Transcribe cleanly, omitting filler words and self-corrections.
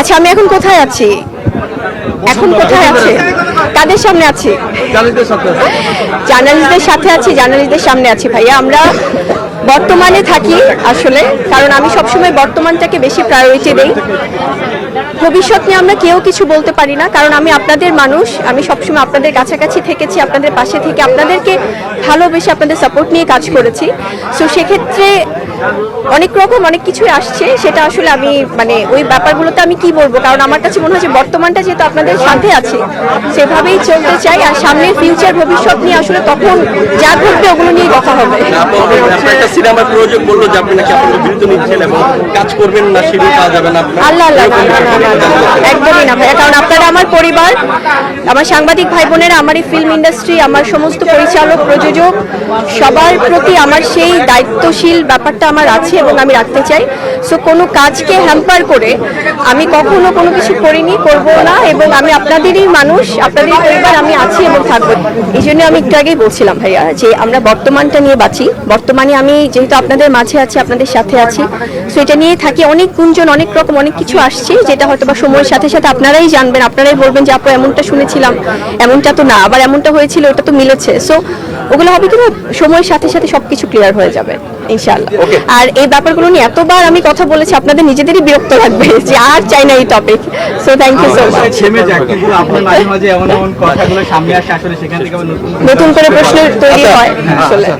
আচ্ছা, আমি এখন কোথায় আছি? এখন কোথায় আছে? কাদের সামনে আছি? জার্নালিস্টদের সাথে আছি, জার্নালিস্টদের সামনে আছি। ভাইয়া, আমরা বর্তমানে থাকি আসলে, কারণ আমি সবসময় বর্তমানটাকে বেশি প্রায়োরিটি দেই। ভবিষ্যৎ নিয়ে আমরা কেউ কিছু বলতে পারি না, কারণ আমি আপনাদের মানুষ। আমি সবসময় আপনাদের কাছাকাছি থেকেছি, আপনাদের পাশে থেকে আপনাদেরকে ভালোবেসে আপনাদের সাপোর্ট নিয়ে কাজ করেছি। সো সেক্ষেত্রে অনেক রকম অনেক কিছুই আসছে, সেটা আসলে আমি মানে ওই ব্যাপারগুলোতে আমি কি বলবো, কারণ আমার কাছে মনে হয় যে বর্তমানটা যেহেতু আপনাদের সাথে আছে সেভাবেই চলতে চাই। আর সামনের ফিউচার ভবিষ্যৎ নিয়ে আসলে তখন যা ঘটবে ওগুলো নিয়ে কথা হবে। একটা সিনেমার প্রযোজক বললো যে আপনি নাকি আপনার বিরতি নিচ্ছেন এবং কাজ করবেন না, শিডিউল পাওয়া যাবে না। আল্লাহ আল্লাহ, না না না না, একদমই না ভাইয়া, কারণ আপনারা আমার পরিবার, আমার সাংবাদিক ভাই বোনেরা, আমার এই ফিল্ম ইন্ডাস্ট্রি, আমার সমস্ত পরিচালক প্রযোজক সবার প্রতি আমার সেই দায়িত্বশীল ব্যাপারটা আমার আছে এবং আমি রাখতে চাই। সো কোনো কাজকে হ্যাম্পার করে আমি কখনো কোনো কিছু করিনি, করবো না, এবং আমি আপনাদেরই মানুষ, আপনাদের পরিবার, আমি আছি এবং থাকবো। এই জন্য আমি একটু আগেই বলছিলাম ভাইয়া যে আমরা বর্তমানটা নিয়ে বাঁচি। বর্তমানে আমি যেহেতু আপনাদের মাঝে আছি, আপনাদের সাথে আছি, সো এটা নিয়ে থাকি। অনেক গুঞ্জন, অনেক রকম অনেক কিছু আসছে, যেটা হয়তো বা সময়ের সাথে সাথে আপনারাই জানবেন, আপনারাই বলবেন যে আপু এমনটা শুনেছিলাম, এমনটা তো না, আবার এমনটা হয়েছিল, ওটা তো মিলেছে। সো ওগুলো হবে কিন্তু সময়ের সাথে সাথে সবকিছু ক্লিয়ার হয়ে যাবে ইনশাআল্লাহ। আর এই ব্যাপারগুলো নিয়ে এতবার আমি কথা বলেছি, আপনাদের নিজেদেরই বিরক্ত লাগবে যে আর চাই না এই topic. So thank you so much. মাঝে মাঝে এমন এমন কথাগুলো সামনে আসে, আসলে সেখান থেকে নতুন করে প্রশ্ন তৈরি হয় আসলে।